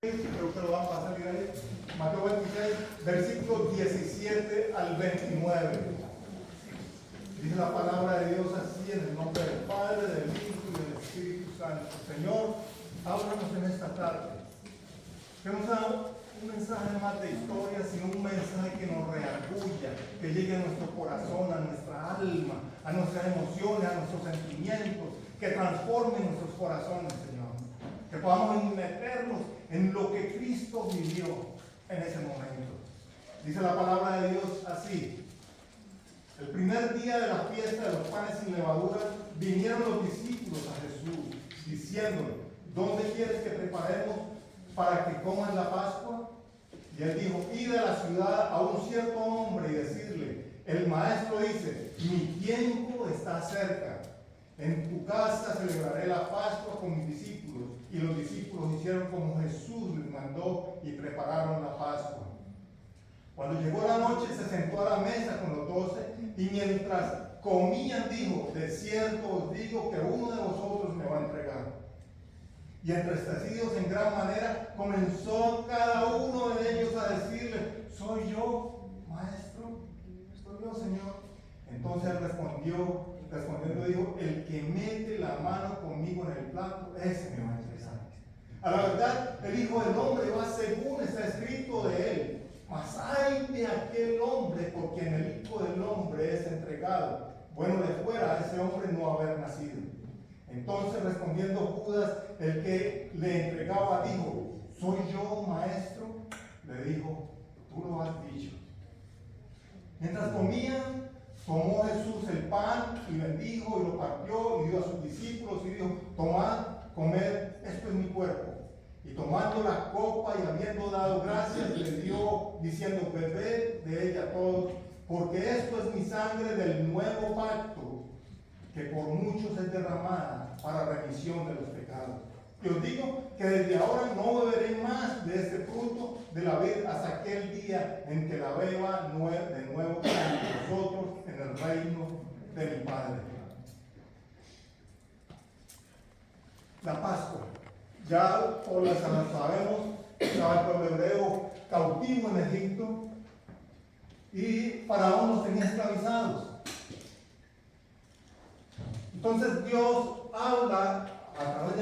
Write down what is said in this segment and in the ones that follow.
Creo que lo vamos a salir ahí. Mateo 26, versículos 17 al 29. Dice la palabra de Dios así, en el nombre del Padre, del Hijo y del Espíritu Santo. Señor, háblanos en esta tarde. Que no sea un mensaje más de historia, sino un mensaje que nos reargulla, que llegue a nuestro corazón, a nuestra alma, a nuestras emociones, a nuestros sentimientos, que transforme nuestros corazones, Señor. Que podamos meternos en lo que Cristo vivió en ese momento. Dice la palabra de Dios así: el primer día de la fiesta de los panes sin levadura, vinieron los discípulos a Jesús, diciéndole: ¿dónde quieres que preparemos para que coman la Pascua? Y él dijo: id a la ciudad a un cierto hombre y decirle: el maestro dice, mi tiempo está cerca. En tu casa celebraré la Pascua con mis discípulos. Y los discípulos hicieron como Jesús les mandó y prepararon la Pascua. Cuando llegó la noche, se sentó a la mesa con los 12 y mientras comían dijo: de cierto os digo que uno de vosotros me va a entregar. Y entristecidos en gran manera, comenzó cada uno de ellos a decirle: ¿soy yo, maestro? ¿Soy yo, Señor? Entonces él respondiendo dijo: el que mete la mano conmigo en el plato, ese me va a entregar. A la verdad, el Hijo del Hombre va según está escrito de él. Mas ay de aquel hombre por quien el Hijo del Hombre es entregado. Bueno le fuera a ese hombre no haber nacido. Entonces respondiendo Judas, el que le entregaba, dijo: ¿soy yo, maestro? Le dijo: tú lo has dicho. Mientras comían, tomó Jesús el pan y bendijo y lo partió y dio a sus discípulos y dijo: tomad, comed, esto es mi cuerpo. Y tomando la copa y habiendo dado gracias, le dio, diciendo: bebed de ella todos, porque esto es mi sangre del nuevo pacto, que por muchos es derramada para remisión de los pecados. Y os digo que desde ahora no beberé más de este fruto de la vid hasta aquel día en que la beba de nuevo con vosotros en el reino de mi Padre. La Pascua. Ya por la sabemos, estaba el pueblo hebreo cautivo en Egipto y Faraón los tenía esclavizados. Entonces Dios habla a través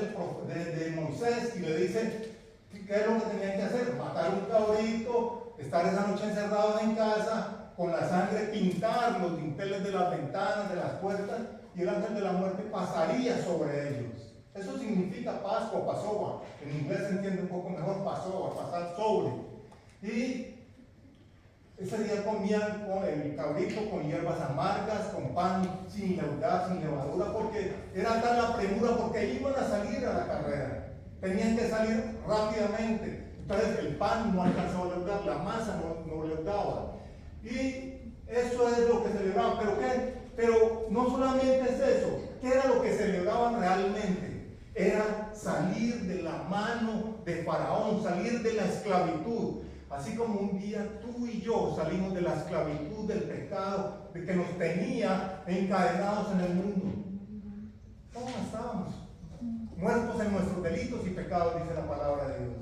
de Moisés y le dice qué es lo que tenían que hacer: matar un cabrito, estar esa noche encerrados en casa, con la sangre pintar los dinteles de las ventanas, de las puertas, y el ángel de la muerte pasaría sobre ellos. Eso significa Pascua, Passover. En inglés se entiende un poco mejor Passover, pasar sobre. Y ese día comían con el cabrito con hierbas amargas, con pan sin levadura, porque era tal la premura, porque iban a salir a la carrera. Tenían que salir rápidamente. Entonces el pan no alcanzaba a leudar, la masa no leudaba. Y eso es lo que celebraban. ¿Pero qué? Pero no solamente es eso. ¿Qué era lo que celebraban realmente? Era salir de la mano de Faraón, salir de la esclavitud. Así como un día tú y yo salimos de la esclavitud del pecado, de que nos tenía encadenados en el mundo. ¿Cómo estábamos? Muertos en nuestros delitos y pecados, dice la palabra de Dios.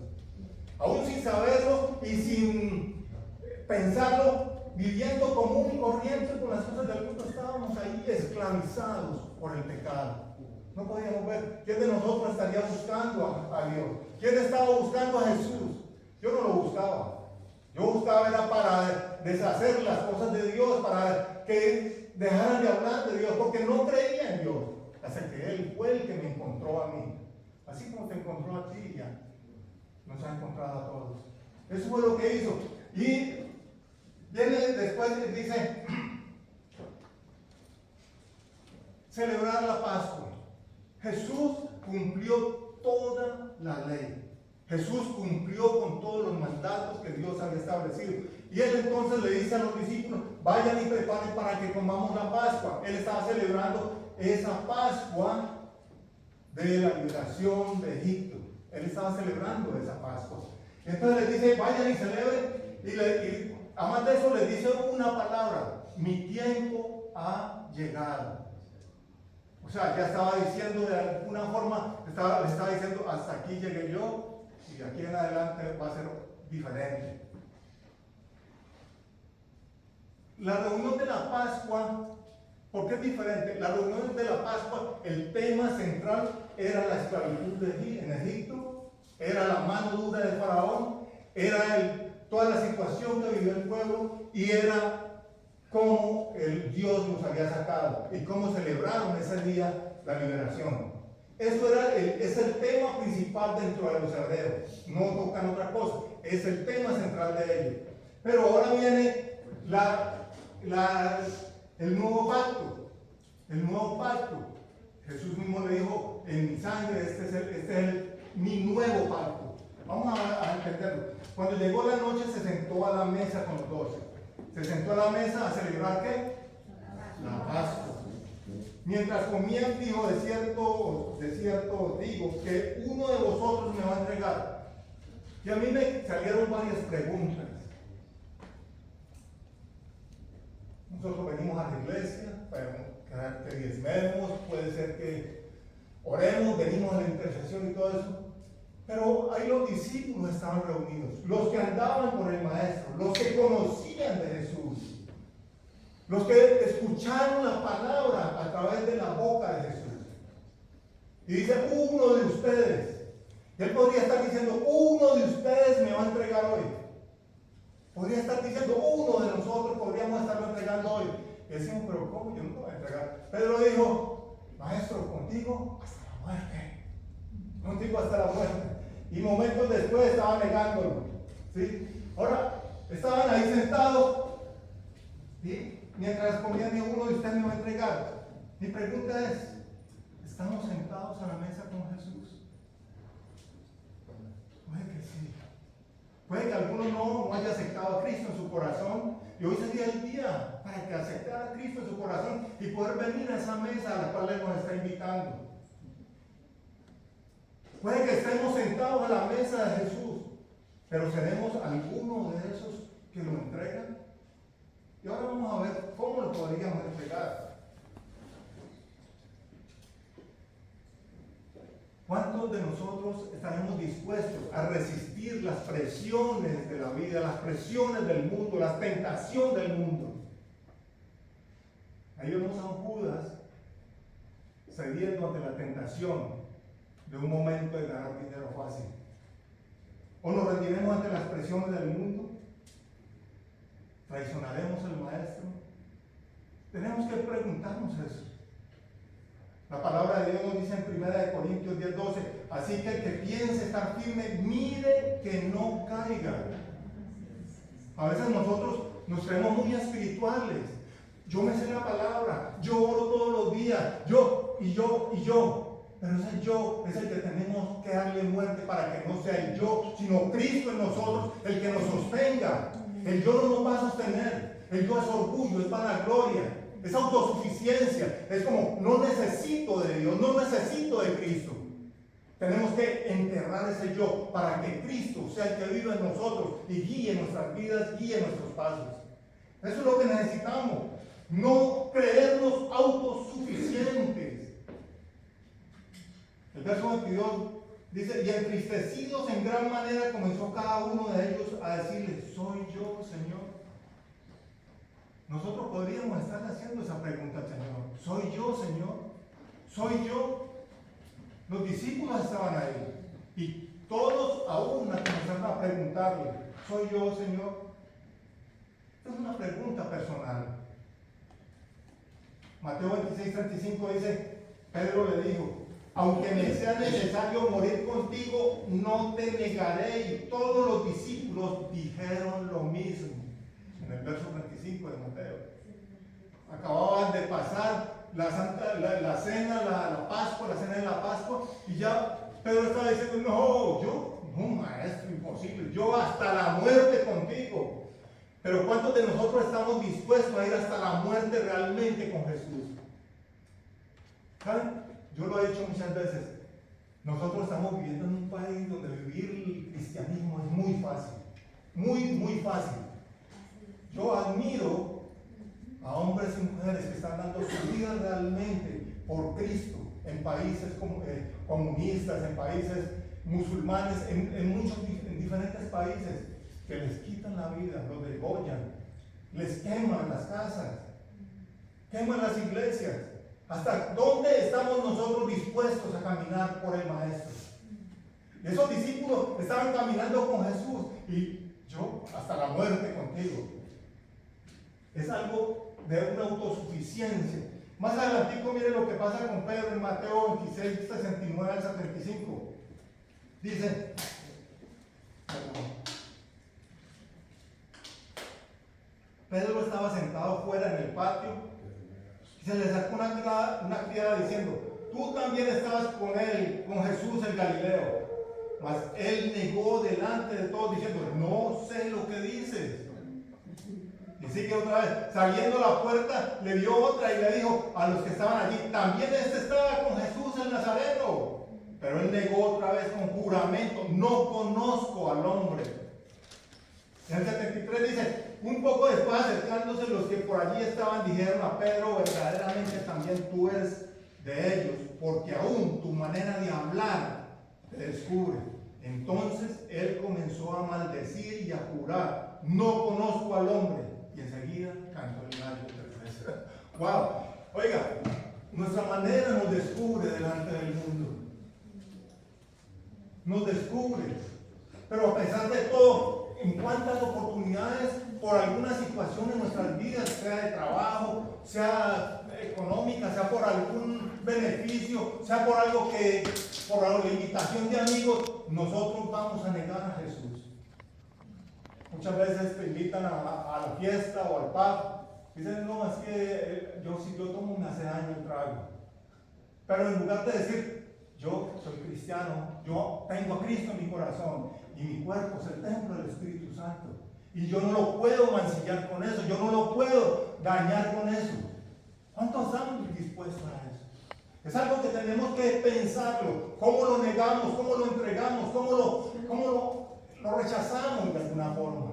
Aún sin saberlo y sin pensarlo, viviendo común y corriente con las cosas del mundo, estábamos ahí esclavizados por el pecado. No podíamos ver. ¿Quién de nosotros estaría buscando a Dios? ¿Quién estaba buscando a Jesús? Yo no lo buscaba. Yo buscaba era para deshacer las cosas de Dios, para que dejaran de hablar de Dios, porque no creía en Dios. Hasta que Él fue el que me encontró a mí. Así como te encontró a ti, ya nos ha encontrado a todos. Eso fue lo que hizo. Y viene después, dice, celebrar la Pascua. Jesús cumplió toda la ley. Jesús cumplió con todos los mandatos que Dios había establecido. Y él entonces le dice a los discípulos: vayan y preparen para que comamos la Pascua. Él estaba celebrando esa Pascua de la liberación de Egipto. Él estaba celebrando esa Pascua. Entonces les dice: vayan y celebren. Y además de eso les dice una palabra: mi tiempo ha llegado. O sea, ya estaba diciendo de alguna forma, le estaba diciendo: hasta aquí llegué yo y y aquí en adelante va a ser diferente. La reunión de la Pascua, ¿por qué es diferente? La reunión de la Pascua, el tema central era la esclavitud en Egipto, era la mano dura de Faraón, era toda la situación que vivió el pueblo y era cómo el Dios los había sacado y cómo celebraron ese día la liberación. Eso es el tema principal dentro de los hebreos. No tocan otra cosa, es el tema central de ellos. Pero ahora viene el nuevo pacto. El nuevo pacto. Jesús mismo le dijo: en mi sangre, este es mi nuevo pacto. Vamos a entenderlo. Cuando llegó la noche, se sentó a la mesa con los 12. Se sentó a la mesa a celebrar ¿qué? La Pascua. Mientras comían, dijo: de cierto digo que uno de vosotros me va a entregar. Y a mí me salieron varias preguntas. Nosotros venimos a la iglesia, que diezmemos, puede ser que oremos, venimos a la intercesión y todo eso. Pero ahí los discípulos estaban reunidos, los que andaban con el Maestro, los que conocían de Jesús, los que escucharon la palabra a través de la boca de Jesús. Y dice: uno de ustedes. Y él podría estar diciendo: uno de ustedes me va a entregar hoy. Podría estar diciendo: uno de nosotros podríamos estarlo entregando hoy. Y decimos: pero ¿cómo? Yo no te voy a entregar. Pedro dijo: Maestro, contigo hasta la muerte. Contigo hasta la muerte. Y momentos después estaba negándolo. ¿Sí? Ahora, estaban ahí sentados. ¿Sí? Mientras comían, dijo: uno de ustedes me va a entregar. Mi pregunta es: ¿estamos sentados a la mesa con Jesús? Puede que sí. Puede que alguno no haya aceptado a Cristo en su corazón, y hoy sería el día para que aceptara a Cristo en su corazón y poder venir a esa mesa a la cual Él nos está invitando. Puede que estemos sentados a la mesa de Jesús, pero seremos alguno de esos que lo entregan. Y ahora vamos a ver cómo lo podríamos entregar. ¿Cuántos de nosotros estaremos dispuestos a resistir las presiones de la vida, las presiones del mundo, las tentaciones del mundo? Ahí vemos a un Judas cediendo ante la tentación de un momento de ganar dinero fácil. ¿O nos rendiremos ante las presiones del mundo? ¿Traicionaremos al Maestro? Tenemos que preguntarnos eso. La palabra de Dios nos dice en 1 Corintios 10:12: así que el que piense estar firme, mire que no caiga. A veces nosotros nos creemos muy espirituales. Yo me sé la palabra, yo oro todos los días, yo. Pero ese yo es el que tenemos que darle muerte para que no sea el yo, sino Cristo en nosotros, el que nos sostenga. El yo no nos va a sostener. El yo es orgullo, es vanagloria, es autosuficiencia. Es como: no necesito de Dios, no necesito de Cristo. Tenemos que enterrar ese yo para que Cristo sea el que viva en nosotros y guíe nuestras vidas, guíe nuestros pasos. Eso es lo que necesitamos. No creernos autosuficientes. El verso 22 dice: y entristecidos en gran manera comenzó cada uno de ellos a decirle: ¿soy yo, Señor? Nosotros podríamos estar haciendo esa pregunta al Señor: ¿soy yo, Señor? ¿Soy yo? Los discípulos estaban ahí y todos a una comenzaron a preguntarle: ¿soy yo, Señor? Esta es una pregunta personal. Mateo 26:35 dice: Pedro le dijo: aunque me sea necesario morir contigo, no te negaré. Y todos los discípulos dijeron lo mismo. En el verso 35 de Mateo. Acababan de pasar la cena, la Pascua, la cena de la Pascua, y ya Pedro estaba diciendo: no, Maestro, imposible, yo hasta la muerte contigo. Pero ¿cuántos de nosotros estamos dispuestos a ir hasta la muerte realmente con Jesús? ¿Saben? Yo lo he dicho muchas veces. Nosotros estamos viviendo en un país donde vivir el cristianismo es muy fácil. Muy fácil. Yo admiro a hombres y mujeres que están dando su vida realmente por Cristo en países comunistas, en países musulmanes en diferentes países que les quitan la vida, los degollan, les queman las casas, queman las iglesias. ¿Hasta dónde estamos nosotros dispuestos a caminar por el Maestro? Esos discípulos estaban caminando con Jesús y yo hasta la muerte contigo. Es algo de una autosuficiencia. Más adelantico, mire lo que pasa con Pedro en Mateo 26, 69 al 75. Dice, Pedro estaba sentado fuera en el patio y se le sacó una criada diciendo, tú también estabas con él, con Jesús el Galileo. Mas él negó delante de todos diciendo, no sé lo que dices. Y sigue otra vez, saliendo a la puerta, le dio otra y le dijo a los que estaban allí, también estaba con Jesús el Nazareno. Pero él negó otra vez con juramento, no conozco al hombre. En el 73 dice, un poco después acercándose los que por allí estaban, dijeron a Pedro, verdaderamente también tú eres de ellos, porque aún tu manera de hablar te descubre. Entonces él comenzó a maldecir y a jurar, no conozco al hombre. Y enseguida cantó el gallo tercero. ¡Wow! Oiga, nuestra manera nos descubre delante del mundo. Nos descubre. Pero a pesar de todo, en cuántas oportunidades, por alguna situación en nuestras vidas, sea de trabajo, sea económica, sea por algún beneficio, sea por algo que, por la invitación de amigos, nosotros vamos a negar a Jesús. Muchas veces te invitan a la fiesta o al pub. Dicen, no, es que si yo tomo me hace daño el trago. Pero en lugar de decir, yo soy cristiano, yo tengo a Cristo en mi corazón y mi cuerpo es el templo del Espíritu Santo. Y yo no lo puedo mancillar con eso, yo no lo puedo dañar con eso. ¿Cuántos están dispuestos a eso? Es algo que tenemos que pensarlo. ¿Cómo lo negamos? ¿Cómo lo entregamos? ¿Cómo lo rechazamos de alguna forma?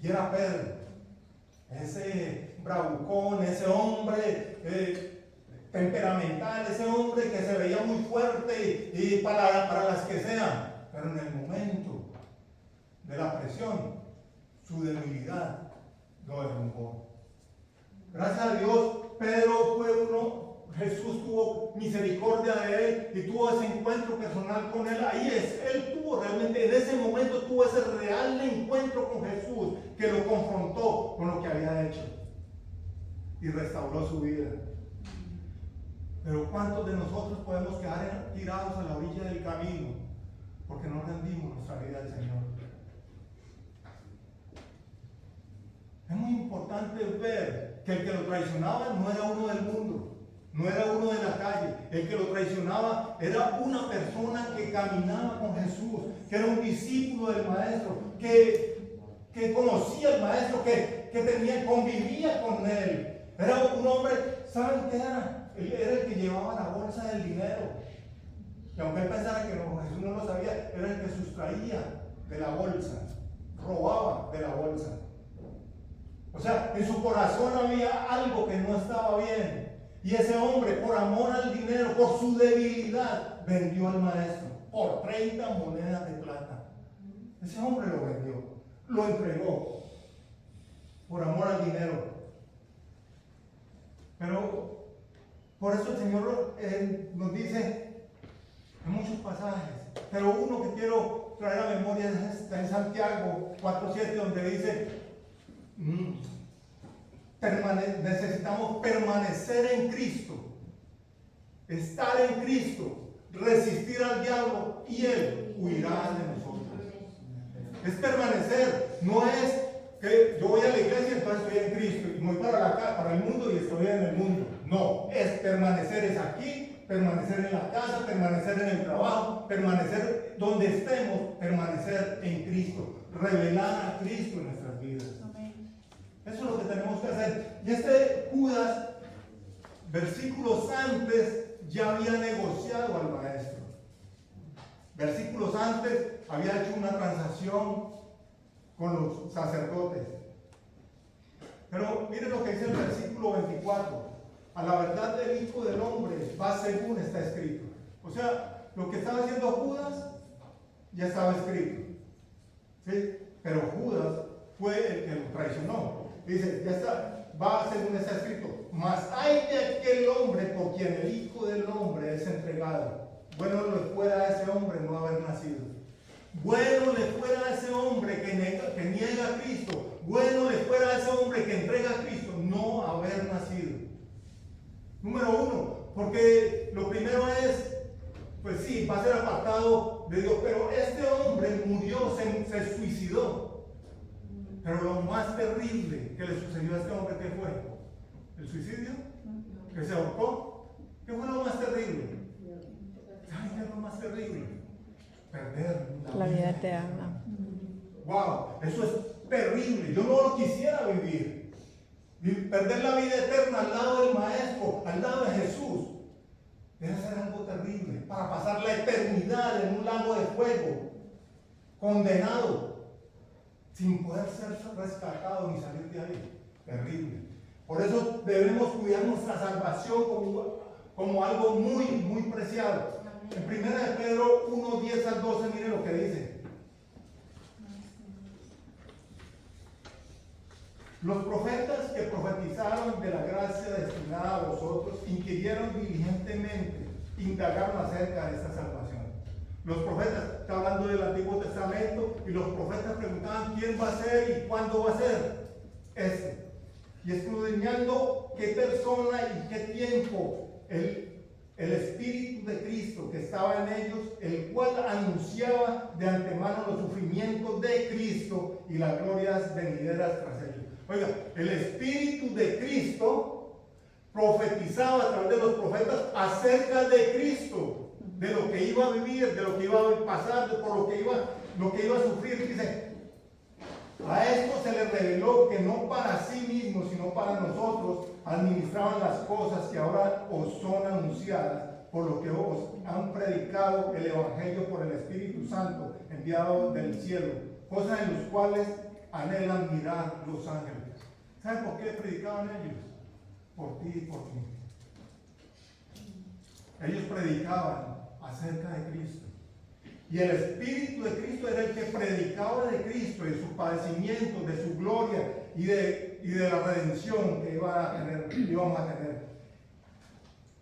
Y era Pedro, ese bravucón, ese hombre temperamental, ese hombre que se veía muy fuerte y para las que sean, pero en el momento de la presión, su debilidad lo derrumbó. Gracias a Dios, Pedro fue uno. Jesús tuvo misericordia de él y tuvo ese encuentro personal con él. Él tuvo realmente, en ese momento tuvo ese real encuentro con Jesús que lo confrontó con lo que había hecho y restauró su vida. Pero ¿cuántos de nosotros podemos quedar tirados a la orilla del camino porque no rendimos nuestra vida al Señor? Es muy importante ver que el que lo traicionaba no era uno del mundo. No era uno de la calle. El que lo traicionaba era una persona que caminaba con Jesús, que era un discípulo del Maestro, que conocía al Maestro, que convivía con él. Era un hombre, ¿saben qué era? Él era el que llevaba la bolsa del dinero. Y aunque él pensara que Jesús no lo sabía, era el que sustraía de la bolsa, robaba de la bolsa. O sea, en su corazón había algo que no estaba bien. Y ese hombre, por amor al dinero, por su debilidad, vendió al Maestro por 30 monedas de plata. Ese hombre lo vendió, lo entregó por amor al dinero. Pero por eso el Señor nos dice en muchos pasajes, pero uno que quiero traer a memoria está en Santiago 4:7, donde dice, necesitamos permanecer en Cristo, estar en Cristo, resistir al diablo y él huirá de nosotros. Es permanecer, no es que yo voy a la iglesia, entonces estoy en Cristo y voy para el mundo y estoy en el mundo. No, es permanecer, es aquí, permanecer en la casa, permanecer en el trabajo, permanecer donde estemos, permanecer en Cristo, revelar a Cristo en nuestras vidas. Eso es lo que tenemos que hacer. Y Judas, versículos antes, ya había negociado al Maestro. Versículos antes había hecho una transacción con los sacerdotes. Pero miren lo que dice el versículo 24. A la verdad del Hijo del Hombre va según está escrito. O sea, lo que estaba haciendo Judas ya estaba escrito. ¿Sí? Pero Judas fue el que lo traicionó. Dice, ya está, va según está escrito, mas hay de aquel hombre por quien el Hijo del Hombre es entregado. Bueno le fuera a ese hombre no haber nacido. Bueno le fuera a ese hombre que niega a Cristo. Bueno le fuera a ese hombre que entrega a Cristo no haber nacido. Número uno, porque lo primero es, pues sí, va a ser apartado de Dios, pero este hombre murió, se suicidó. Pero lo más terrible que le sucedió a este hombre, ¿qué fue? ¿El suicidio? ¿Que se ahorcó? ¿Qué fue lo más terrible? ¿Saben qué es lo más terrible? Perder La vida eterna. Wow, eso es terrible. Yo no lo quisiera vivir. Perder la vida eterna al lado del Maestro, al lado de Jesús, debe ser algo terrible. Para pasar la eternidad en un lago de fuego, condenado, sin poder ser rescatado ni salir de ahí. Terrible. Por eso debemos cuidar nuestra salvación como algo muy, muy preciado. En 1 Pedro 1, 10 al 12, mire lo que dice. Los profetas que profetizaron de la gracia destinada a vosotros inquirieron diligentemente, indagaron acerca de esta salvación. Los profetas, está hablando del Antiguo Testamento, y los profetas preguntaban quién va a ser y cuándo va a ser este. Y escudriñando qué persona y qué tiempo el Espíritu de Cristo que estaba en ellos, el cual anunciaba de antemano los sufrimientos de Cristo y las glorias venideras tras ellos. Oiga, el Espíritu de Cristo profetizaba a través de los profetas acerca de Cristo, de lo que iba a vivir, de lo que iba a pasar, por lo que iba a sufrir. Dice, a esto se le reveló que no para sí mismos, sino para nosotros, administraban las cosas que ahora os son anunciadas, por lo que os han predicado el Evangelio por el Espíritu Santo, enviado del cielo, cosas en las cuales anhelan mirar los ángeles. ¿Saben por qué predicaban ellos? Por ti y por mí. Ellos predicaban acerca de Cristo. Y el Espíritu de Cristo era el que predicaba de Cristo, de su padecimiento, de su gloria y de la redención que íbamos a tener.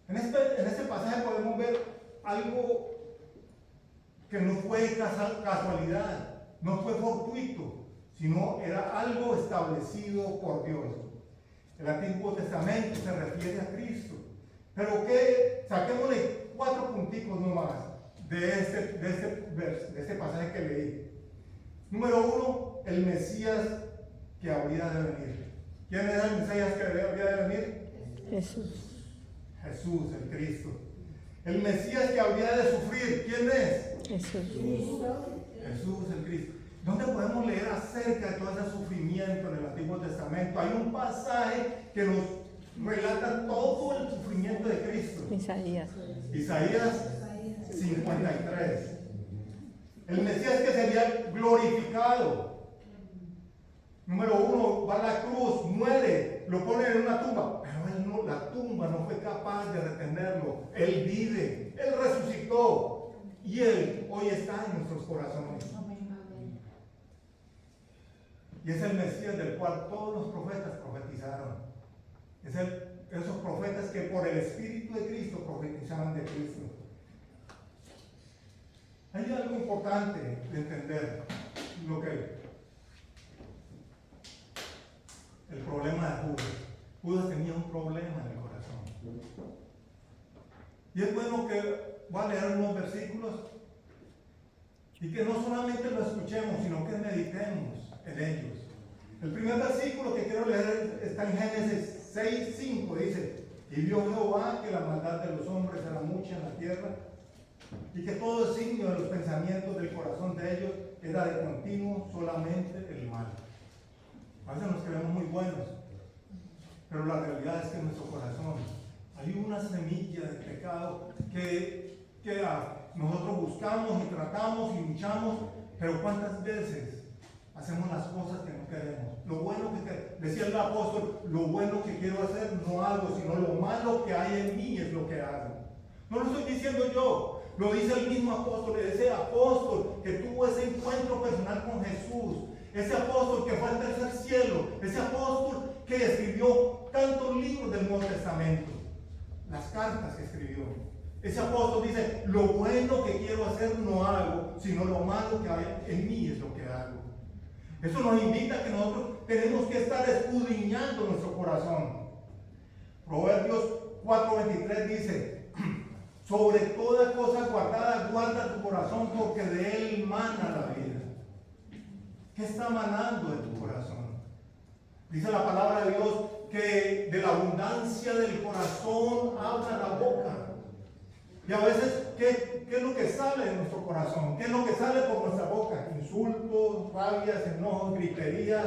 En este pasaje podemos ver algo que no fue casualidad, no fue fortuito, sino era algo establecido por Dios. El Antiguo Testamento se refiere a Cristo. Pero que saquémosle 4 punticos nomás de este pasaje que leí. Número 1, el Mesías que habría de venir. ¿Quién era el Mesías que habría de venir? Jesús. Jesús, el Cristo. El Mesías que habría de sufrir. ¿Quién es? Jesús. Jesús, el Cristo. ¿Dónde podemos leer acerca de todo ese sufrimiento en el Antiguo Testamento? Hay un pasaje que nos relata todo el sufrimiento de Cristo. Isaías 53. El Mesías que sería glorificado. Número 1, va a la cruz, muere, lo ponen en una tumba, pero la tumba no fue capaz de retenerlo. Él vive, Él resucitó y Él hoy está en nuestros corazones. Y es el Mesías del cual todos los profetas profetizaron. Es esos profetas que por el Espíritu de Cristo profetizaban de Cristo. Hay algo importante de entender lo que el problema de Judas. Judas tenía un problema en el corazón. Y es bueno que voy a leer unos versículos y que no solamente lo escuchemos, sino que meditemos en ellos. El primer versículo que quiero leer está en Génesis 6:5, dice: y vio Jehová que la maldad de los hombres era mucha en la tierra, y que todo signo de los pensamientos del corazón de ellos era de continuo solamente el mal. A veces nos creemos muy buenos, pero la realidad es que en nuestro corazón hay una semilla de pecado que nosotros buscamos y tratamos y luchamos, pero ¿cuántas veces hacemos las cosas que no queremos? Lo bueno decía el apóstol, lo bueno que quiero hacer no hago, sino lo malo que hay en mí es lo que hago. No lo estoy diciendo yo, Lo dice el mismo apóstol, ese apóstol que tuvo ese encuentro personal con Jesús, ese apóstol que fue al tercer cielo, ese apóstol que escribió tantos libros del Nuevo Testamento, las cartas que escribió. Ese apóstol dice, lo bueno que quiero hacer no hago, sino lo malo que hay en mí es lo que hago. Eso nos invita a que nosotros tenemos que estar escudriñando nuestro corazón. Proverbios 4:23 dice, sobre toda cosa guardada, guarda tu corazón, porque de él mana la vida. ¿Qué está manando de tu corazón? Dice la palabra de Dios que de la abundancia del corazón habla la boca. Y a veces, ¿qué es lo que sale de nuestro corazón? ¿Qué es lo que sale por nuestra boca? Insultos, rabias, enojos, griterías,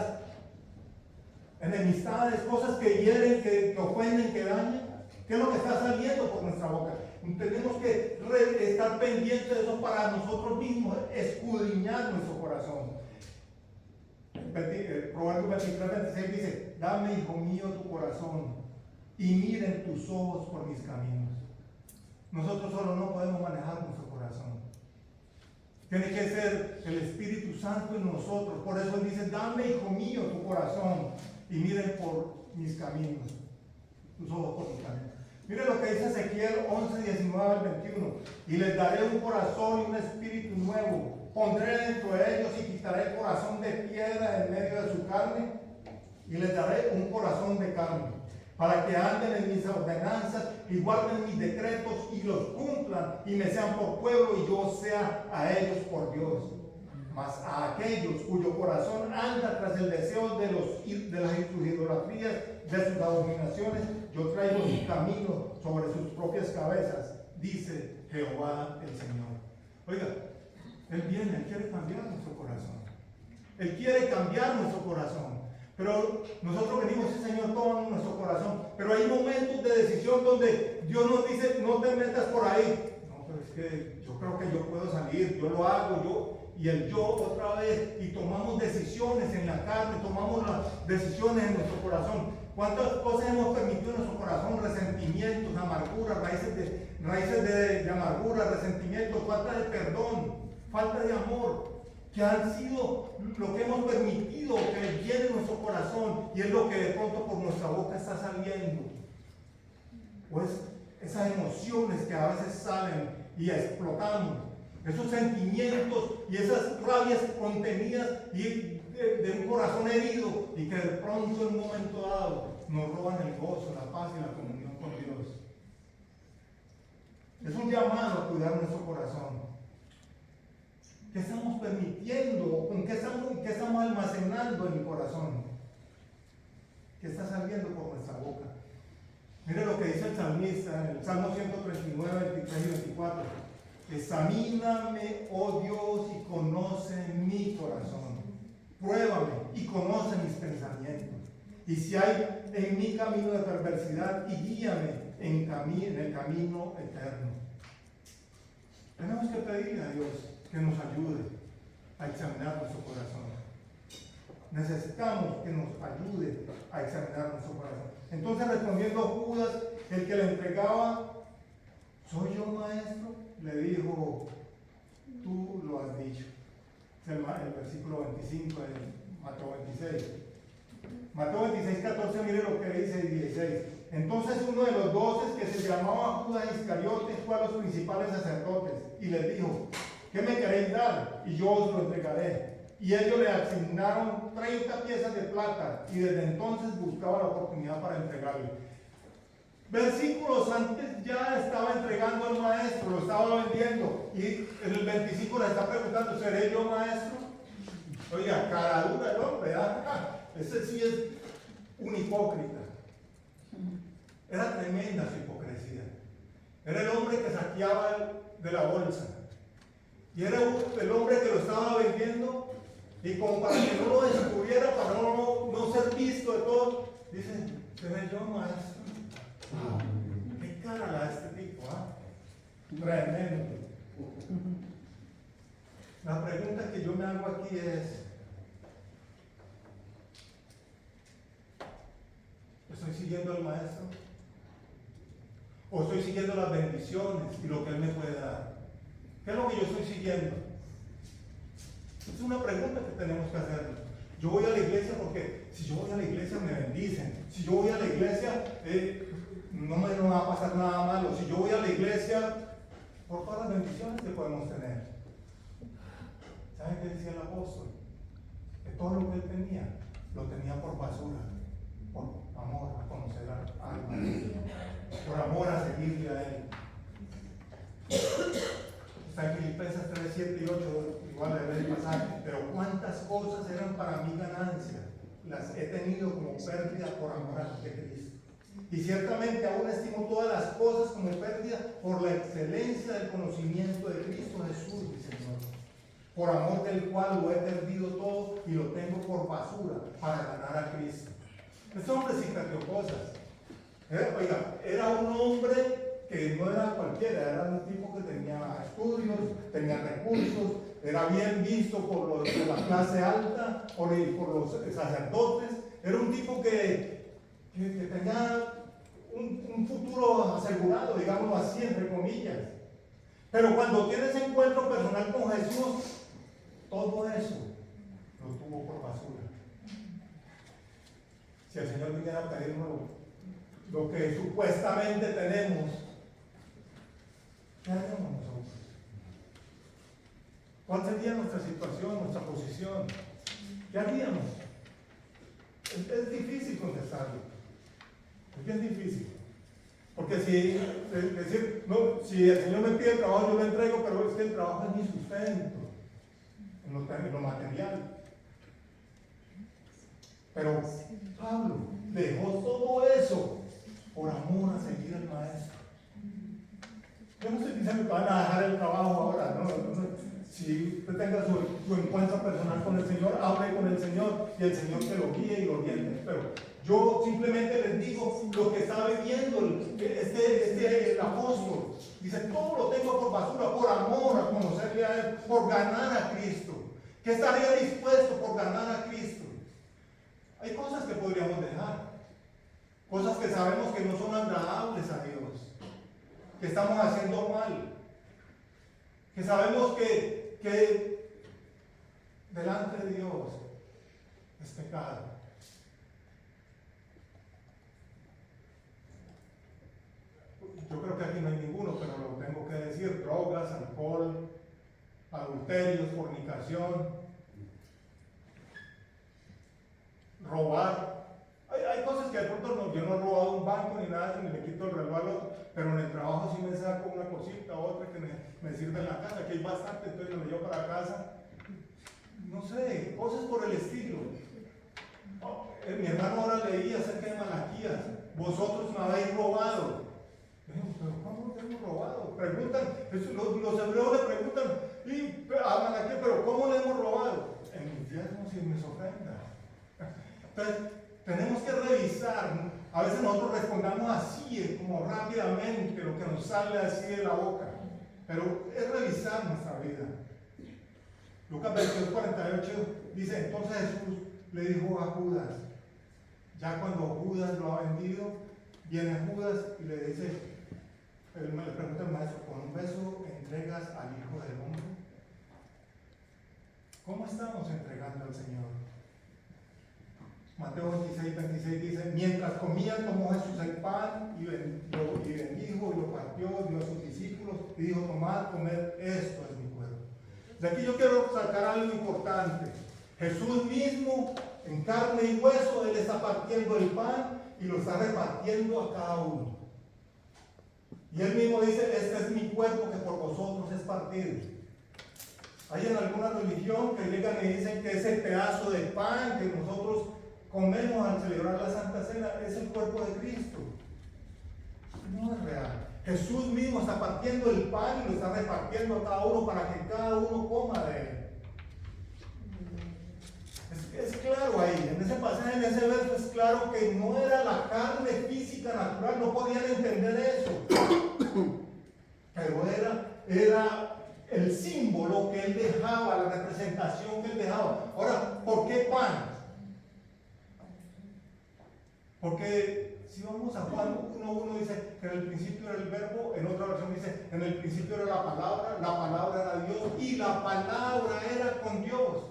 enemistades, cosas que hieren, que ofenden, que dañan. ¿Qué es lo que está saliendo por nuestra boca? Tenemos que estar pendientes de eso para nosotros mismos, escudriñar nuestro corazón. Proverbios 23:26 dice, dame, hijo mío, tu corazón y miren tus ojos por mis caminos. Nosotros solo no podemos manejar nuestro corazón. Tiene que ser el Espíritu Santo en nosotros. Por eso él dice, dame, hijo mío, tu corazón y miren por mis caminos. Tus ojos por mis caminos. Mire lo que dice Ezequiel 11:19-21. Y les daré un corazón y un espíritu nuevo. Pondré dentro de ellos y quitaré el corazón de piedra en medio de su carne. Y les daré un corazón de carne. Para que anden en mis ordenanzas y guarden mis decretos y los cumplan y me sean por pueblo y yo sea a ellos por Dios. Mas a aquellos cuyo corazón anda tras el deseo de sus idolatrías, de sus abominaciones, yo traigo mi camino sobre sus propias cabezas, dice Jehová el Señor. Oiga, Él viene, Él quiere cambiar nuestro corazón. Él quiere cambiar nuestro corazón. Pero nosotros venimos, sí, Señor, toma nuestro corazón. Pero hay momentos de decisión donde Dios nos dice, no te metas por ahí. No, pero es que yo creo que yo puedo salir, yo lo hago, y el yo otra vez, y tomamos decisiones en la carne, tomamos las decisiones en nuestro corazón. ¿Cuántas cosas hemos permitido en nuestro corazón? Resentimientos, amargura, raíces de amargura, resentimientos, falta de perdón, falta de amor, que han sido lo que hemos permitido que llene nuestro corazón, y es lo que de pronto por nuestra boca está saliendo. Pues esas emociones que a veces salen y explotamos, esos sentimientos y esas rabias contenidas y de un corazón herido, y que de pronto en un momento dado nos roban el gozo, la paz y la comunión con Dios. Es un llamado a cuidar nuestro corazón. ¿Qué estamos permitiendo? ¿Con qué estamos almacenando en el corazón? ¿Qué está saliendo por nuestra boca? Mire lo que dice el salmista en el Salmo 139, 23 y 24. Examíname, oh Dios, y conoce mi corazón. Pruébame y conoce mis pensamientos. Y si hay en mi camino de perversidad, y guíame en el camino eterno. Tenemos que pedirle a Dios que nos ayude a examinar nuestro corazón. Necesitamos que nos ayude a examinar nuestro corazón. Entonces, respondiendo Judas, el que le entregaba, ¿soy yo, maestro? Le dijo, tú lo has dicho. Es el versículo 25 de Mateo 26. Mateo 26, 14, mire lo que dice el 16. Entonces uno de los 12, que se llamaba Judas Iscariote, fue a los principales sacerdotes y les dijo, ¿qué me queréis dar? Y yo os lo entregaré. Y ellos le asignaron 30 piezas de plata, y desde entonces buscaba la oportunidad para entregarle. Versículos antes ya estaba entregando al maestro, lo estaba vendiendo, y en el 25 le está preguntando, ¿seré yo maestro? Oiga, cara dura el hombre, ¿verdad? Ese sí es un hipócrita. Era tremenda su hipocresía. Era el hombre que saqueaba de la bolsa. Y era el hombre que lo estaba vendiendo, y como para que no lo descubriera, para no ser visto de todo, dice, ¿seré yo maestro? ¿Qué cara la da este tipo? Tremendo. La pregunta que yo me hago aquí es, ¿estoy siguiendo al maestro? ¿O estoy siguiendo las bendiciones y lo que él me puede dar? ¿Qué es lo que yo estoy siguiendo? Es una pregunta que tenemos que hacernos. Yo voy a la iglesia porque si yo voy a la iglesia me bendicen. Si yo voy a la iglesia no me va a pasar nada malo. Si yo voy a la iglesia por todas las bendiciones que podemos tener. ¿Saben qué decía el apóstol? Que todo lo que él tenía, lo tenía por basura, por amor a conocer a Dios, por amor a seguirle a él. Está en Filipenses 3, 7 y 8, igual de ver el pasaje. Pero cuántas cosas eran para mí ganancia, las he tenido como pérdida por amor a Cristo. Y ciertamente aún estimo todas las cosas como pérdida por la excelencia del conocimiento de Cristo Jesús, mi Señor. Por amor del cual lo he perdido todo y lo tengo por basura para ganar a Cristo. Este hombre sí perdió cosas. Oiga, era un hombre que no era cualquiera, era un tipo que tenía estudios, tenía recursos, era bien visto por los de la clase alta, por los sacerdotes. Era un tipo que tenía un futuro asegurado, digámoslo así, entre comillas. Pero cuando tiene ese encuentro personal con Jesús, todo eso lo tuvo por basura. Si el Señor viniera a pedirnos lo que supuestamente tenemos, ¿qué haríamos nosotros? ¿Cuál sería nuestra situación, nuestra posición? ¿Qué haríamos? Es difícil contestarlo. Es bien difícil. Porque si el Señor me pide el trabajo, yo lo entrego, pero es que el trabajo es mi sustento en lo material. Pero Pablo dejó todo eso por amor a seguir al Maestro. Yo no estoy diciendo que van a dejar el trabajo ahora, no. Si usted tenga su encuentro personal con el Señor, hable con el Señor y el Señor te lo guíe y lo oriente. Pero yo simplemente les digo lo que está viviendo el apóstol. Dice, todo lo tengo por basura, por amor a conocerle a Él, por ganar a Cristo. ¿Qué estaría dispuesto por ganar a Cristo? Hay cosas que podríamos dejar. Cosas que sabemos que no son agradables a Dios. Que estamos haciendo mal. Que sabemos que delante de Dios es pecado. Yo creo que aquí no hay ninguno, pero lo tengo que decir: drogas, alcohol, adulterios, fornicación, robar. Hay cosas que de pronto no, yo no he robado un banco ni nada, ni le quito el reloj al otro, pero en el trabajo sí me saco una cosita, otra que me sirve en la casa, que hay bastante, entonces me lo llevo para casa. No sé, cosas por el estilo. Mi hermano ahora leía acerca de Malaquías: vosotros me habéis robado. Pero ¿cómo te hemos robado? Preguntan, los hebreos le preguntan a Malaquías, pero ¿cómo le hemos robado? En mis diezmos y en mis ofrendas. Entonces, tenemos que revisar. A veces nosotros respondamos así, como rápidamente, lo que nos sale así de la boca. Pero es revisar nuestra vida. Lucas 22:48 dice: entonces Jesús le dijo a Judas, ya cuando Judas lo ha vendido, viene Judas y le dice, le pregunta al maestro: ¿con un beso entregas al Hijo del Hombre? ¿Cómo estamos entregando al Señor? Mateo 26:26 dice: mientras comían, tomó Jesús el pan y bendijo y lo partió, dio a sus discípulos y dijo: tomad, comed, esto es mi cuerpo. De aquí yo quiero sacar algo importante. Jesús mismo, en carne y hueso, Él está partiendo el pan y lo está repartiendo a cada uno. Y Él mismo dice: este es mi cuerpo que por vosotros es partido. Hay en alguna religión que llegan y dicen que ese pedazo de pan que nosotros comemos al celebrar la Santa Cena es el cuerpo de Cristo. No es real. Jesús mismo está partiendo el pan y lo está repartiendo a cada uno para que cada uno coma de él. Es claro ahí, en ese pasaje, en ese verso es claro que no era la carne física natural, no podían entender eso. Pero era el símbolo que él dejaba, la representación que él dejaba. Ahora, ¿por qué pan? Porque si vamos a Juan 1:1 dice que en el principio era el verbo, en otra versión dice, en el principio era la palabra era Dios y la palabra era con Dios.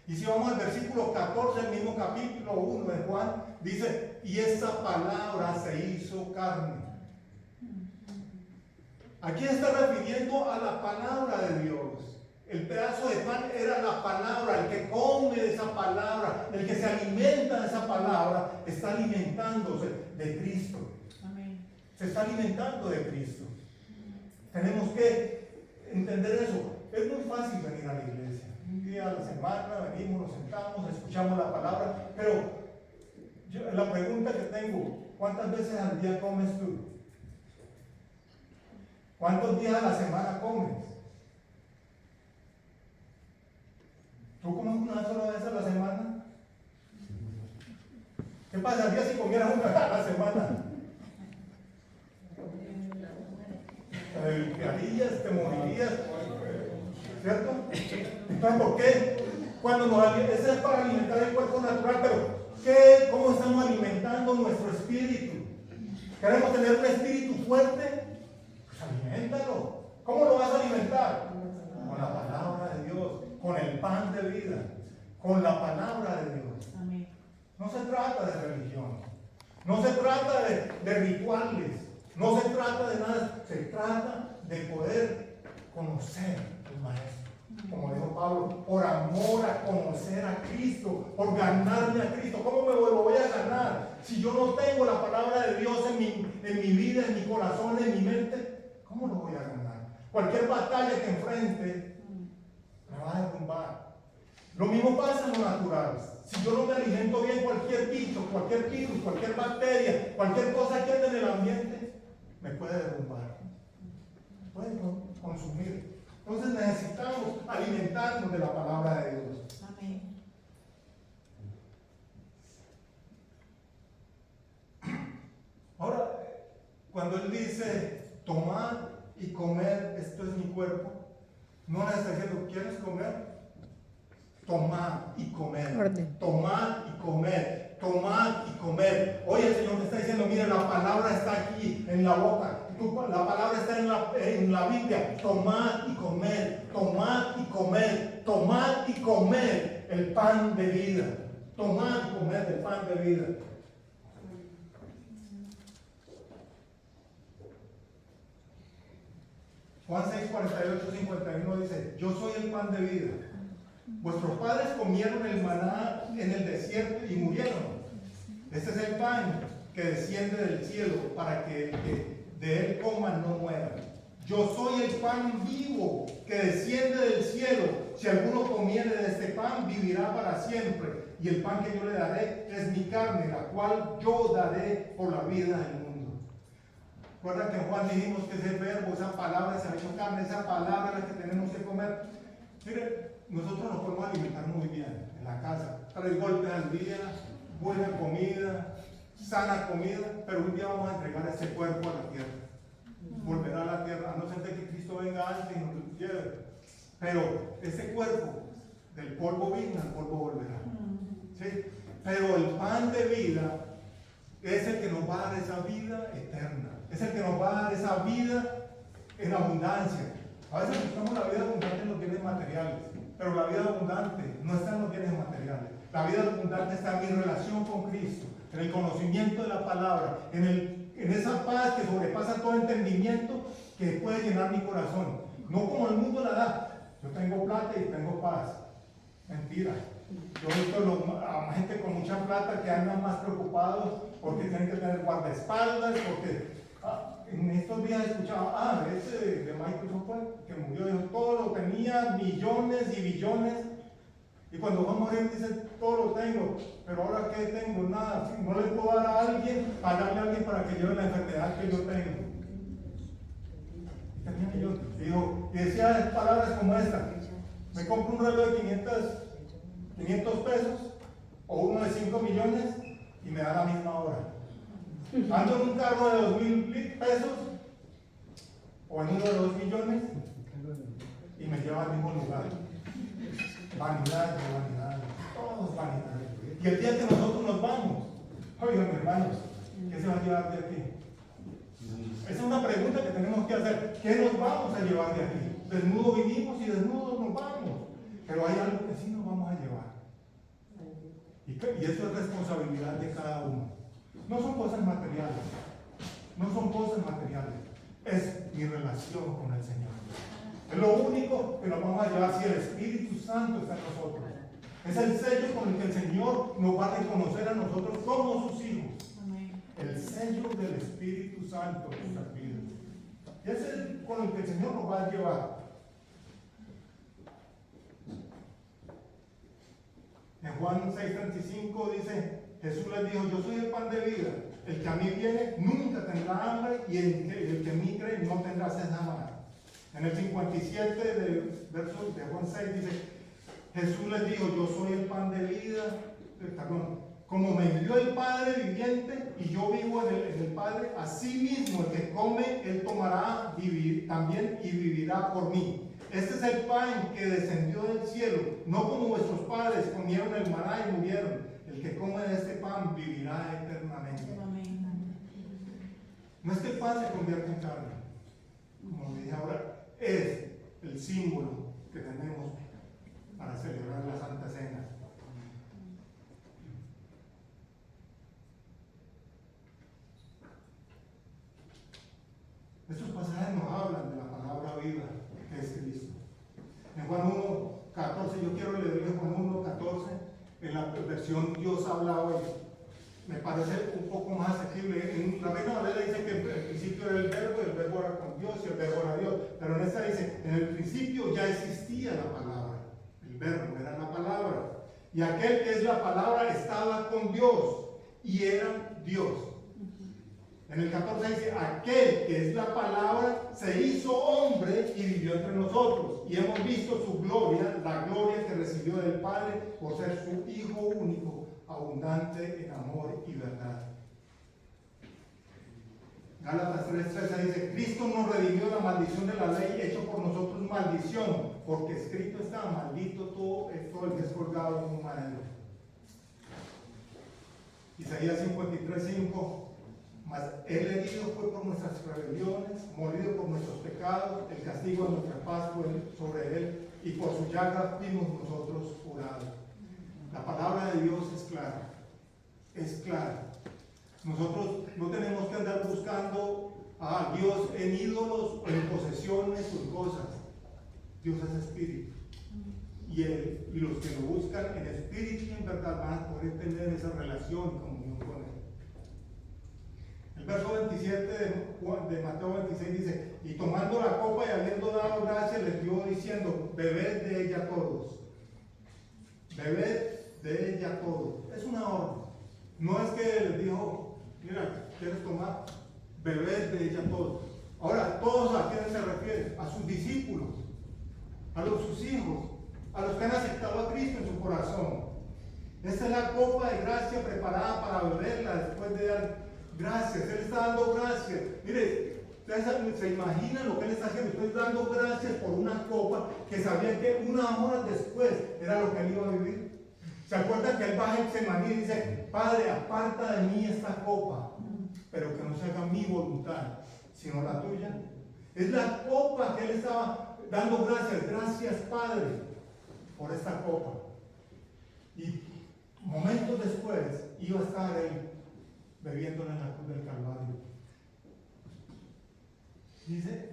Y si vamos al versículo 14 del mismo capítulo 1 de Juan, dice, y esa palabra se hizo carne. Aquí está refiriendo a la palabra de Dios. El pedazo de pan era la palabra, el que come de esa palabra, el que se alimenta de esa palabra, está alimentándose de Cristo. Amén. Se está alimentando de Cristo. Tenemos que entender eso. Es muy fácil venir a la iglesia. Un día a la semana venimos, nos sentamos, escuchamos la palabra, pero la pregunta que tengo, ¿cuántas veces al día comes tú? ¿Cuántos días a la semana comes? ¿Tú comes una sola vez a la semana? ¿Qué pasaría si comieras una vez a la semana? Te harías, te morirías, ¿cierto? Entonces, ¿por qué? Cuando eso es para alimentar el cuerpo natural, pero ¿cómo estamos alimentando nuestro espíritu? ¿Queremos tener un espíritu fuerte? Pues aliméntalo. ¿Cómo lo vas a alimentar? Con la palabra de Dios, con el pan de vida, con la palabra de Dios. Amén. No se trata de religión, no se trata de rituales, no se trata de nada, se trata de poder conocer al Maestro. Como dijo Pablo, por amor a conocer a Cristo, por ganarme a Cristo. ¿Cómo me lo voy a ganar? Si yo no tengo la palabra de Dios en mi vida, en mi corazón, en mi mente, ¿cómo lo voy a ganar? Cualquier batalla que enfrente me va a derrumbar. Lo mismo pasa en lo natural. Si yo no me alimento bien, cualquier bicho, cualquier virus, cualquier bacteria, cualquier cosa que ande en el ambiente, me puede derrumbar, me puede consumir. Entonces necesitamos alimentarnos de la palabra de Dios. Amén. Ahora, cuando Él dice, tomad y comed, esto es mi cuerpo, no le está diciendo, ¿quieres comer? Tomad y comed. Orden. Tomad y comed. Tomad y comed. Hoy el Señor te está diciendo, mira, la palabra está aquí en la boca. La palabra está en la Biblia. Tomad y comed. Tomad y comed. Tomad y comed el pan de vida. Tomad y comed el pan de vida. Juan 6, 48, 51 dice, yo soy el pan de vida. Vuestros padres comieron el maná en el desierto y murieron. Este es el pan que desciende del cielo para que el que de él coma no muera. Yo soy el pan vivo que desciende del cielo. Si alguno comiere de este pan, vivirá para siempre. Y el pan que yo le daré es mi carne, la cual yo daré por la vida del mundo. Recuerda que en Juan dijimos que ese verbo, esa palabra se ha hecho carne, esa palabra es la que tenemos que comer. Mire, nosotros nos podemos alimentar muy bien en la casa. 3 golpes al día, buena comida, sana comida, pero un día vamos a entregar ese cuerpo a la tierra. Volverá a la tierra, a no ser de que Cristo venga antes y nos lo lleve. Pero ese cuerpo, del polvo vino, al polvo volverá. ¿Sí? Pero el pan de vida es el que nos va a dar esa vida eterna. Es el que nos va a dar esa vida en abundancia. A veces buscamos la vida abundante en los bienes materiales, pero la vida abundante no está en los bienes materiales. La vida abundante está en mi relación con Cristo, en el conocimiento de la palabra, en esa paz que sobrepasa todo entendimiento que puede llenar mi corazón. No como el mundo la da. Yo tengo plata y tengo paz. Mentira. Yo he visto a gente con mucha plata que andan más preocupados porque tienen que tener guardaespaldas, porque en estos días escuchaba, ese de Microsoft que murió, dijo, todo lo tenía, millones y billones, y cuando va a morir dice, todo lo tengo, pero ahora ¿qué tengo? Nada, no le puedo dar a alguien, pagarle a alguien para que lleve la enfermedad que yo tengo. Y tenía millones. Y decía palabras como esta, me compro un reloj de 500 pesos, o uno de 5 millones, y me da la misma hora. Ando en un carro de 2,000 pesos o en uno de 2 millones y me lleva al mismo lugar. Vanidad, todo es vanidad. Y el día que nosotros nos vamos, oigan hermanos, ¿Qué se va a llevar de aquí? Esa es una pregunta que tenemos que hacer. ¿Qué nos vamos a llevar de aquí? Desnudos vinimos y desnudos nos vamos. Pero hay algo que sí nos vamos a llevar. Y eso es responsabilidad de cada uno. No son cosas materiales. No son cosas materiales. Es mi relación con el Señor. Es lo único que nos vamos a llevar si el Espíritu Santo está en nosotros. Es el sello con el que el Señor nos va a reconocer a nosotros como sus hijos. El sello del Espíritu Santo en nuestras vidas. Y ese es el con el que el Señor nos va a llevar. En Juan 6:35 dice, Jesús les dijo, yo soy el pan de vida. El que a mí viene nunca tendrá hambre y el que en mí cree no tendrá sed jamás. En el 57 de Juan 6 dice, Jesús les dijo, yo soy el pan de vida, como me envió el Padre viviente y yo vivo en el Padre, así mismo el que come, él tomará también y vivirá por mí. Este es el pan que descendió del cielo, no como vuestros padres comieron el maná y murieron. El que come de este pan vivirá eternamente. No es que el pan se convierta en carne, como dije ahora, es el símbolo que tenemos para celebrar la Santa Cena. Estos pasajes nos hablan de la palabra viva que es Cristo. En Juan 1:14, yo quiero leerle Juan 1:14, en la versión Dios habla hoy. Me parece un poco más asequible. En la Reina Valera dice que el principio era el verbo era con Dios y el verbo era Dios. Pero en esta dice, en el principio ya existía la palabra. El verbo era la palabra. Y aquel que es la palabra estaba con Dios y era Dios. En el 14 dice, aquel que es la palabra se hizo hombre y vivió entre nosotros. Y hemos visto su gloria, la gloria que recibió del Padre por ser su Hijo único, abundante en amor y verdad. Gálatas 3:13 dice, Cristo nos redimió de la maldición de la ley, hecho por nosotros maldición, porque escrito está, maldito todo el que es colgado en un madero. Isaías 53:5, mas él herido fue por nuestras rebeliones, molido por nuestros pecados, el castigo de nuestra paz fue sobre él, y por su llaga fuimos nosotros curados. La palabra de Dios es clara, es clara. Nosotros no tenemos que andar buscando a Dios en ídolos, en posesiones o en cosas. Dios es espíritu. Y los que lo buscan en espíritu y en verdad van a poder tener esa relación y comunión con Él. El verso 27 de Mateo 26 dice, y tomando la copa y habiendo dado gracias, les dio diciendo, bebed de ella todos. Bebed de ella todos. Es una orden. No es que les dijo, mira, ¿quieres tomar? Bebed de ella todos. Ahora, ¿todos a quién se refiere? A sus discípulos, a sus hijos, a los que han aceptado a Cristo en su corazón. Esta es la copa de gracia preparada para beberla después de dar gracias. Él está dando gracias. Mire, ustedes se imaginan lo que él está haciendo. Estoy dando gracias por una copa que sabía que unas horas después era lo que él iba a vivir. ¿Se acuerdan que él baja en Getsemaní y dice, Padre, aparta de mí esta copa, pero que no se haga mi voluntad, sino la tuya? Es la copa que él estaba dando gracias. Gracias, Padre, por esta copa. Y momentos después iba a estar él bebiéndola en la cruz del Calvario. Dice,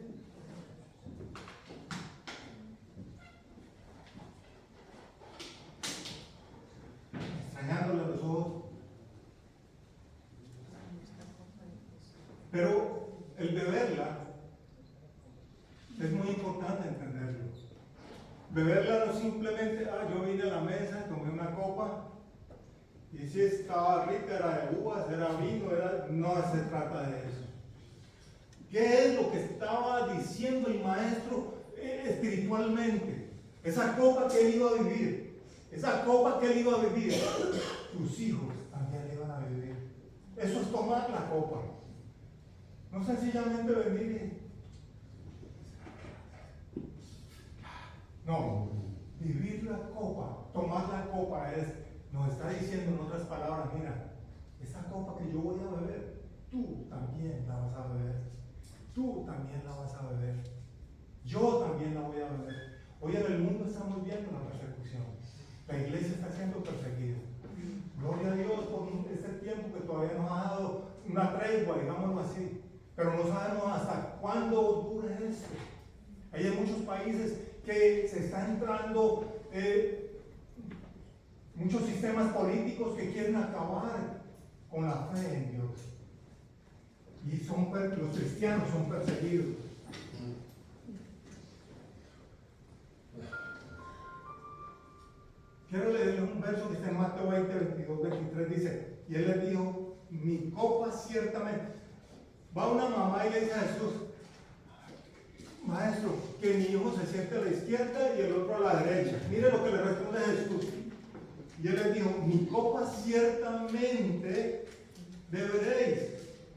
extrañándole a los ojos. Pero el beberla es muy importante entenderlo. Beberla no simplemente, yo vine a la mesa, tomé una copa, y si estaba rica, era de uvas, era vino, no se trata de eso. ¿Qué es lo que estaba diciendo el maestro espiritualmente? Esa copa que él iba a vivir, esa copa que él iba a vivir, tus hijos también le iban a vivir. Eso es tomar la copa. No sencillamente venir no, vivir la copa, tomar la copa nos está diciendo en otras palabras, mira, esa copa que yo voy a beber, tú también la vas a beber. Tú también la vas a beber. Yo también la voy a beber. Hoy en el mundo estamos viendo la persecución. La iglesia está siendo perseguida. Gloria a Dios por este tiempo que todavía nos ha dado una tregua, digámoslo así. Pero no sabemos hasta cuándo dure esto. Hay muchos países que se están entrando muchos sistemas políticos que quieren acabar con la fe en Dios. Y los cristianos son perseguidos. Quiero leerles un verso que está en Mateo 20, 22, 23, dice, y él le dijo, mi copa ciertamente. Va una mamá y le dice a Jesús, maestro, que mi hijo se siente a la izquierda y el otro a la derecha. Mire lo que le responde Jesús. Y él le dijo, mi copa ciertamente beberéis,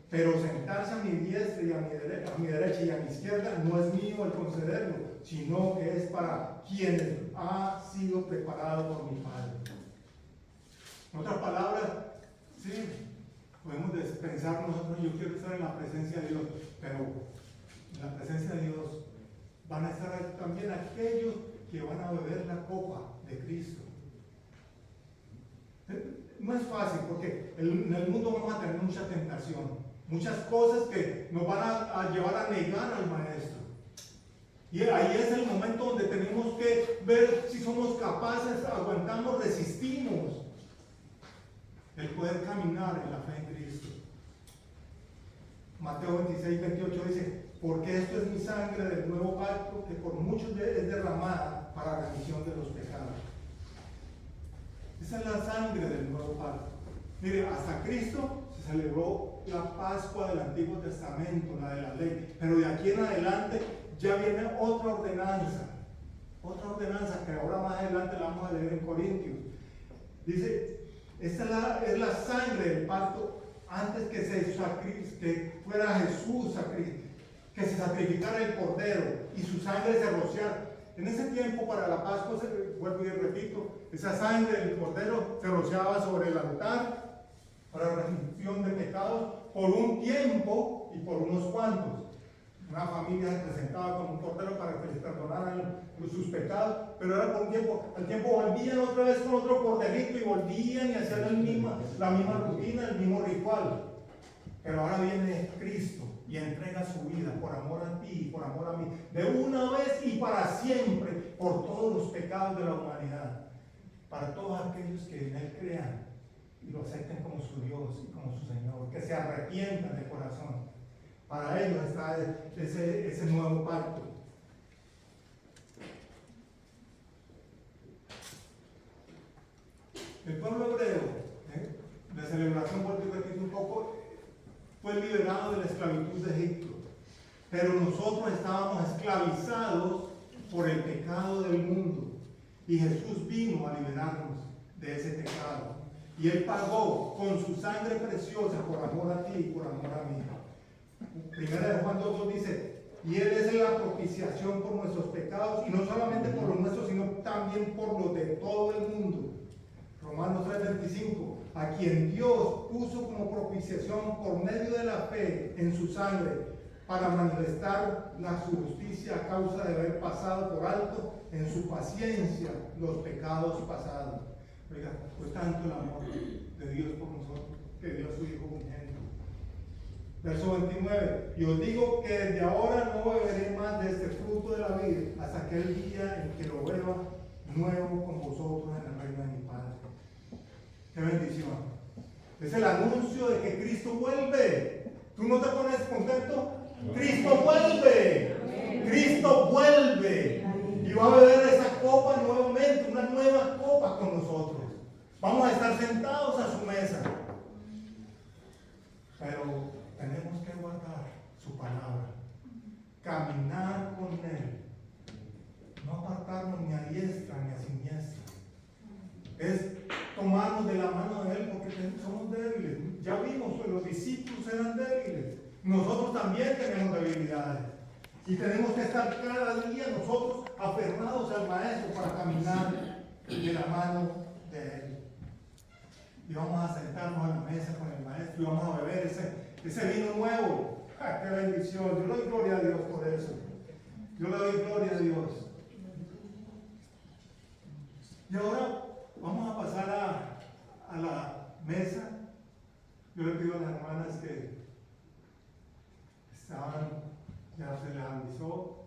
pero sentarse a mi diestra y a mi derecha y a mi izquierda no es mío el concederlo, sino que es para quienes ha sido preparado por mi Padre. En otras palabras, sí, podemos pensar nosotros, yo quiero estar en la presencia de Dios, pero en la presencia de Dios van a estar también aquellos que van a beber la copa de Cristo. No es fácil porque en el mundo vamos a tener mucha tentación, muchas cosas que nos van a llevar a negar al Maestro. Y ahí es el momento donde tenemos que ver si somos capaces, aguantamos, resistimos el poder caminar en la fe en Cristo. Mateo 26, 28 dice, porque esto es mi sangre del nuevo pacto que por muchos es derramada para remisión de los pecados. Esa es la sangre del nuevo pacto. Mire, hasta Cristo se celebró la Pascua del Antiguo Testamento, la de la ley, pero de aquí en adelante ya viene otra ordenanza que ahora más adelante la vamos a leer en Corintios. Dice, esta es la sangre del pacto antes que fuera Jesús, que se sacrificara el cordero y su sangre se rociara. En ese tiempo para la Pascua, vuelvo y repito, esa sangre del cordero se rociaba sobre el altar para remisión de pecados por un tiempo y por unos cuantos. Una familia se presentaba con un cordero para que les perdonaran sus pecados, pero era por un tiempo. Al tiempo volvían otra vez con otro corderito y volvían y hacían la misma rutina, el mismo ritual. Pero ahora viene Cristo y entrega su vida por amor a ti y por amor a mí, de una vez y para siempre, por todos los pecados de la humanidad, para todos aquellos que en Él crean y lo acepten como su Dios y como su Señor, que se arrepientan de corazón. Para ellos está ese nuevo pacto. El pueblo hebreo, de celebración, vuelvo y repito un poco, fue liberado de la esclavitud de Egipto, pero nosotros estábamos esclavizados por el pecado del mundo y Jesús vino a liberarnos de ese pecado y Él pagó con su sangre preciosa por amor a ti y por amor a mí. Primera de Juan 2:2 dice, y Él es la propiciación por nuestros pecados y no solamente por los nuestros sino también por los de todo el mundo. Romanos 3:25, a quien Dios puso como propiciación por medio de la fe en su sangre para manifestar su justicia a causa de haber pasado por alto en su paciencia los pecados pasados. Oiga, pues tanto el amor de Dios por nosotros que dio a su Hijo unigénito. Verso 29, y os digo que desde ahora no beberé más de este fruto de la vida hasta aquel día en que lo beba nuevo con vosotros en el reino de mi Padre. ¡Qué bendición! Es el anuncio de que Cristo vuelve. ¿Tú no te pones contento? ¡Cristo vuelve! ¡Cristo vuelve! Y va a beber esa copa nuevamente, una nueva copa con nosotros. Vamos a estar sentados a su mesa. Pero tenemos que guardar su palabra, caminar con Él, no apartarnos ni a diestra ni a siniestra. Es tomarnos de la mano de Él porque somos débiles. Ya vimos que los discípulos eran débiles. Nosotros también tenemos debilidades. Y tenemos que estar cada día nosotros aferrados al Maestro para caminar de la mano de Él. Y vamos a sentarnos a la mesa con el Maestro y vamos a beber ese vino nuevo. ¡Ah, qué bendición! Yo le doy gloria a Dios por eso. Yo le doy gloria a Dios. Y ahora vamos a pasar a la mesa. Yo le pido a las hermanas que estaban, ya se les avisó,